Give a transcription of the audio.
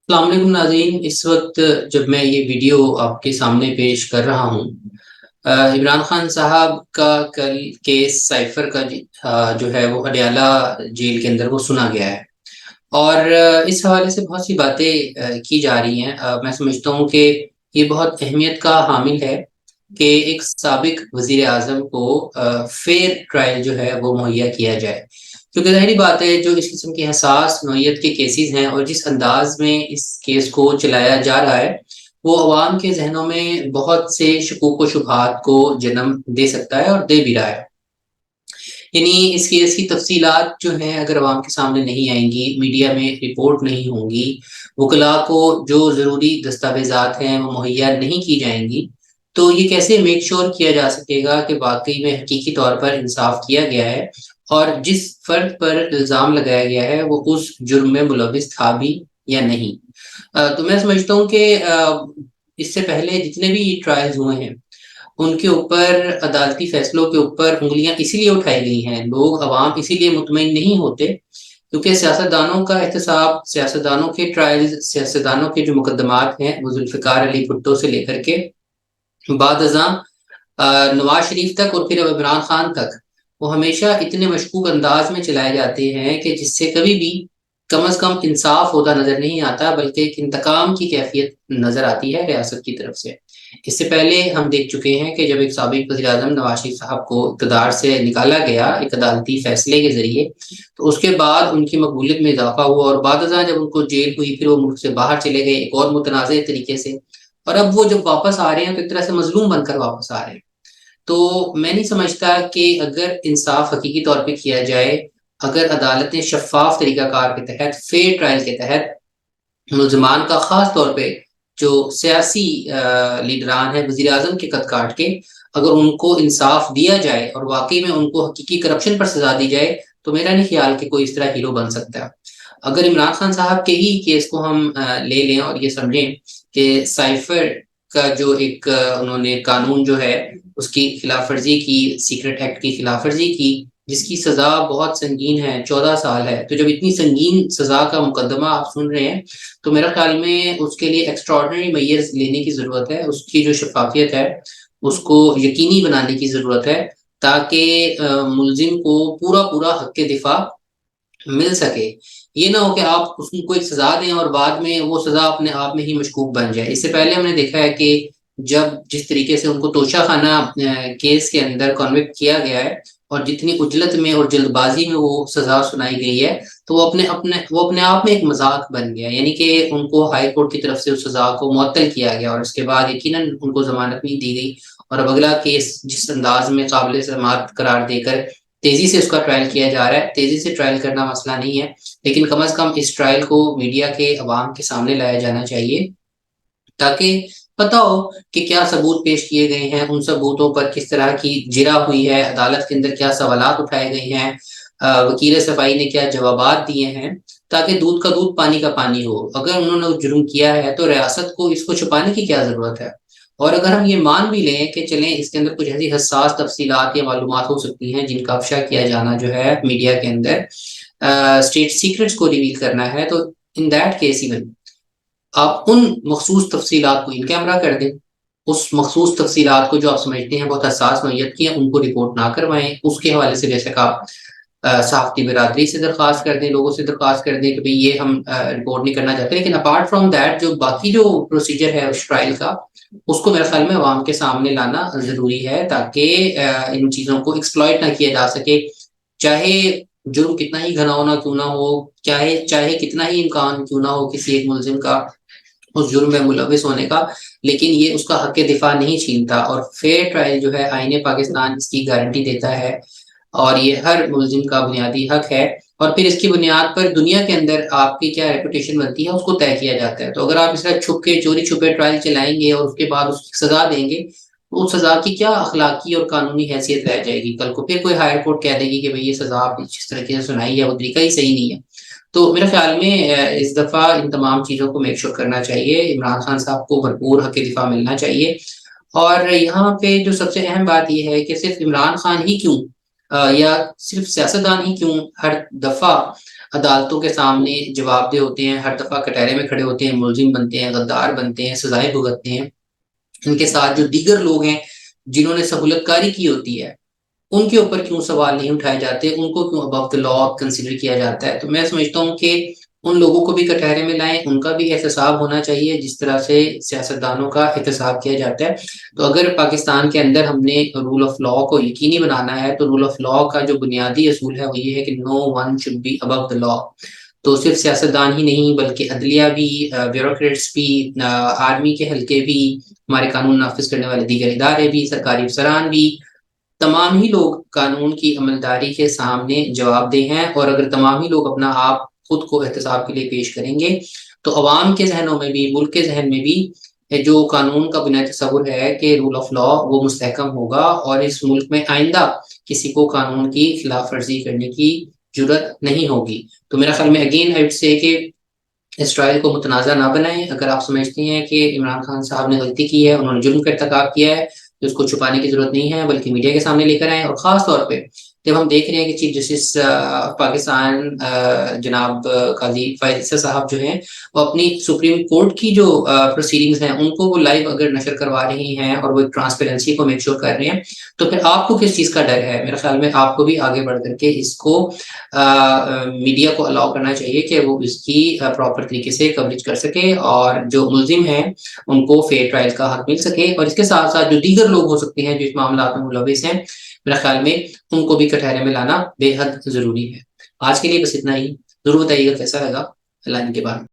السلام علیکم ناظرین، اس وقت جب میں یہ ویڈیو آپ کے سامنے پیش کر رہا ہوں، عمران خان صاحب کا کل کیس سائفر کا جو ہے وہ اڈیالہ جیل کے اندر وہ سنا گیا ہے، اور اس حوالے سے بہت سی باتیں کی جا رہی ہیں۔ میں سمجھتا ہوں کہ یہ بہت اہمیت کا حامل ہے کہ ایک سابق وزیر اعظم کو فیئر ٹرائل جو ہے وہ مہیا کیا جائے، کیونکہ ظاہری بات ہے جو اس قسم کے حساس نوعیت کے کیسز ہیں اور جس انداز میں اس کیس کو چلایا جا رہا ہے وہ عوام کے ذہنوں میں بہت سے شکوک و شبہات کو جنم دے سکتا ہے اور دے بھی رہا ہے۔ یعنی اس کیس کی تفصیلات جو ہیں اگر عوام کے سامنے نہیں آئیں گی، میڈیا میں رپورٹ نہیں ہوں گی، وکلاء کو جو ضروری دستاویزات ہیں وہ مہیا نہیں کی جائیں گی، تو یہ کیسے میک شور کیا جا سکے گا کہ واقعی میں حقیقی طور پر انصاف کیا گیا ہے اور جس فرد پر الزام لگایا گیا ہے وہ اس جرم میں ملوث تھا بھی یا نہیں۔ تو میں سمجھتا ہوں کہ اس سے پہلے جتنے بھی ٹرائلز ہوئے ہیں ان کے اوپر عدالتی فیصلوں کے اوپر انگلیاں اسی لیے اٹھائی گئی ہیں، لوگ عوام اسی لیے مطمئن نہیں ہوتے کیونکہ سیاستدانوں کا احتساب، سیاستدانوں کے ٹرائلز، سیاستدانوں کے جو مقدمات ہیں وہ ذوالفقار علی بھٹو سے لے کر کے بعد ازاں نواز شریف تک اور پھر اب عمران خان تک، وہ ہمیشہ اتنے مشکوک انداز میں چلائے جاتے ہیں کہ جس سے کبھی بھی کم از کم انصاف ہوتا نظر نہیں آتا، بلکہ ایک انتقام کی کیفیت نظر آتی ہے ریاست کی طرف سے۔ اس سے پہلے ہم دیکھ چکے ہیں کہ جب ایک سابق وزیر اعظم نواز شریف صاحب کو اقتدار سے نکالا گیا ایک عدالتی فیصلے کے ذریعے، تو اس کے بعد ان کی مقبولیت میں اضافہ ہوا، اور بعد ازاں جب ان کو جیل ہوئی پھر وہ ملک سے باہر چلے گئے ایک اور متنازع طریقے سے، اور اب وہ جب واپس آ رہے ہیں تو ایک طرح سے مظلوم بن کر واپس آ رہے ہیں۔ تو میں نہیں سمجھتا کہ اگر انصاف حقیقی طور پہ کیا جائے، اگر عدالتیں شفاف طریقہ کار کے تحت، فیئر ٹرائل کے تحت ملزمان کا خاص طور پہ جو سیاسی لیڈران ہیں وزیر اعظم کے قد کاٹ کے، اگر ان کو انصاف دیا جائے اور واقعی میں ان کو حقیقی کرپشن پر سزا دی جائے، تو میرا نہیں خیال کہ کوئی اس طرح ہیرو بن سکتا ہے۔ اگر عمران خان صاحب کے ہی کیس کو ہم لے لیں اور یہ سمجھیں کہ سائفر کا جو ایک انہوں نے قانون جو ہے اس کی خلاف ورزی کی، سیکرٹ ایکٹ کی خلاف ورزی کی، جس کی سزا بہت سنگین ہے، 14 سال ہے، تو جب اتنی سنگین سزا کا مقدمہ آپ سن رہے ہیں تو میرا خیال میں اس کے لیے ایکسٹراڈنری میئرز لینے کی ضرورت ہے، اس کی جو شفافیت ہے اس کو یقینی بنانے کی ضرورت ہے تاکہ ملزم کو پورا پورا حق دفاع مل سکے۔ یہ نہ ہو کہ آپ اس کو ایک سزا دیں اور بعد میں وہ سزا اپنے آپ میں ہی مشکوک بن جائے۔ اس سے پہلے ہم نے دیکھا ہے کہ جب جس طریقے سے ان کو توشہ خانہ کیس کے اندر کنوکٹ کیا گیا ہے اور جتنی عجلت میں اور جلد بازی میں وہ سزا سنائی گئی ہے، تو وہ اپنے آپ میں ایک مذاق بن گیا، یعنی کہ ان کو ہائی کورٹ کی طرف سے اس سزا کو معطل کیا گیا اور اس کے بعد یقیناً ان کو ضمانت نہیں دی گئی، اور اب اگلا کیس جس انداز میں قابل سماعت قرار دے کر تیزی سے اس کا ٹرائل کیا جا رہا ہے۔ تیزی سے ٹرائل کرنا مسئلہ نہیں ہے، لیکن کم از کم اس ٹرائل کو میڈیا کے عوام کے سامنے لایا جانا چاہیے تاکہ پتہ ہو کہ کیا ثبوت پیش کیے گئے ہیں، ان ثبوتوں پر کس طرح کی جرا ہوئی ہے، عدالت کے اندر کیا سوالات اٹھائے گئے ہیں، وکیل صفائی نے کیا جوابات دیے ہیں، تاکہ دودھ کا دودھ پانی کا پانی ہو۔ اگر انہوں نے جرم کیا ہے تو ریاست کو اس کو چھپانے کی کیا ضرورت ہے؟ اور اگر ہم یہ مان بھی لیں کہ چلیں اس کے اندر کچھ ایسی حساس تفصیلات یا معلومات ہو سکتی ہیں جن کا افشا کیا جانا جو ہے میڈیا کے اندر اسٹیٹ سیکرٹس کو ریویل کرنا ہے، تو ان دیٹ کیس ایون آپ ان مخصوص تفصیلات کو ان کیمرہ کر دیں، اس مخصوص تفصیلات کو جو آپ سمجھتے ہیں بہت حساس نوعیت کی ہیں ان کو رپورٹ نہ کروائیں۔ اس کے حوالے سے بے شک آپ صحافتی برادری سے درخواست کر دیں، لوگوں سے درخواست کر دیں کہ بھئی یہ ہم رپورٹ نہیں کرنا چاہتے، لیکن اپارٹ فرام دیٹ جو باقی جو پروسیجر ہے اس ٹرائل کا، اس کو میرے خیال میں عوام کے سامنے لانا ضروری ہے تاکہ ان چیزوں کو ایکسپلائٹ نہ کیا جا سکے، چاہے جرم کتنا ہی گھناؤنا کیوں نہ ہو، چاہے کتنا ہی امکان کیوں نہ ہو کسی ایک ملزم کا اس جرم میں ملوث ہونے کا، لیکن یہ اس کا حق دفاع نہیں چھینتا، اور فیئر ٹرائل جو ہے آئین پاکستان اس کی گارنٹی دیتا ہے، اور یہ ہر ملزم کا بنیادی حق ہے، اور پھر اس کی بنیاد پر دنیا کے اندر آپ کی کیا ریپوٹیشن بنتی ہے اس کو طے کیا جاتا ہے۔ تو اگر آپ اس طرح چھپ کے چوری چھپے ٹرائل چلائیں گے اور اس کے بعد اس کی سزا دیں گے تو اس سزا کی کیا اخلاقی اور قانونی حیثیت رہ جائے گی؟ کل کو پھر کوئی ہائر کورٹ کہہ دے گی کہ بھئی یہ سزا آپ جس طریقے سے سنائی ہے وہ طریقہ ہی صحیح نہیں ہے۔ تو میرے خیال میں اس دفعہ ان تمام چیزوں کو میک شور کرنا چاہیے، عمران خان صاحب کو بھرپور حق دفاع ملنا چاہیے، اور یہاں پہ جو سب سے اہم بات یہ ہے کہ صرف عمران خان ہی کیوں یا صرف سیاستدان ہی کیوں ہر دفعہ عدالتوں کے سامنے جواب دہ ہوتے ہیں، ہر دفعہ کٹہرے میں کھڑے ہوتے ہیں، ملزم بنتے ہیں، غدار بنتے ہیں، سزائیں بھگتتے ہیں، ان کے ساتھ جو دیگر لوگ ہیں جنہوں نے سہولت کاری کی ہوتی ہے ان کے اوپر کیوں سوال نہیں اٹھائے جاتے، ان کو کیوں ابو دا لا کنسیڈر کیا جاتا ہے؟ تو میں سمجھتا ہوں کہ ان لوگوں کو بھی کٹہرے میں لائیں، ان کا بھی احتساب ہونا چاہیے جس طرح سے سیاستدانوں کا احتساب کیا جاتا ہے۔ تو اگر پاکستان کے اندر ہم نے رول آف لا کو یقینی بنانا ہے تو رول آف لا کا جو بنیادی اصول ہے وہ یہ ہے کہ نو ون شوڈ بی ابو دا لا۔ تو صرف سیاستدان ہی نہیں بلکہ عدلیہ بھی، بیوروکریٹس بھی، آرمی کے حلقے بھی، ہمارے قانون نافذ کرنے والے دیگر ادارے بھی، سرکاری افسران بھی، تمام ہی لوگ قانون کی عملداری کے سامنے جواب دہ ہیں۔ اور اگر تمام ہی لوگ اپنا آپ خود کو احتساب کے لیے پیش کریں گے تو عوام کے ذہنوں میں بھی، ملک کے ذہن میں بھی جو قانون کا بنیادی تصور ہے کہ رول آف لا وہ مستحکم ہوگا، اور اس ملک میں آئندہ کسی کو قانون کی خلاف ورزی کرنے کی جرت نہیں ہوگی۔ تو میرا خیال میں اگین آئی وڈ سے کہ اسرائیل کو متنازع نہ بنائیں۔ اگر آپ سمجھتے ہیں کہ عمران خان صاحب نے غلطی کی ہے، انہوں نے جرم کا ارتکاب کیا ہے، تو اس کو چھپانے کی ضرورت نہیں ہے بلکہ میڈیا کے سامنے لے کر آئیں۔ اور خاص طور پہ جب ہم دیکھ رہے ہیں کہ چیف جسٹس پاکستان جناب قاضی فائز عیسی صاحب جو ہیں وہ اپنی سپریم کورٹ کی جو پروسیڈنگز ہیں ان کو وہ لائیو اگر نشر کروا رہی ہیں اور وہ ٹرانسپیرنسی کو میک شور کر رہے ہیں، تو پھر آپ کو کس چیز کا ڈر ہے؟ میرے خیال میں آپ کو بھی آگے بڑھ کر کے اس کو میڈیا کو الاؤ کرنا چاہیے کہ وہ اس کی پراپر طریقے سے کوریج کر سکے، اور جو ملزم ہیں ان کو فیئر ٹرائل کا حق مل سکے، اور اس کے ساتھ ساتھ جو دیگر لوگ ہو سکتے ہیں جو اس معاملات میں ملوث ہیں، میرے خیال میں ان کو بھی کٹہرے میں لانا بے حد ضروری ہے۔ آج کے لیے بس اتنا ہی، ضرور بتائیے گا کیسا لگا۔ اللہ کے بعد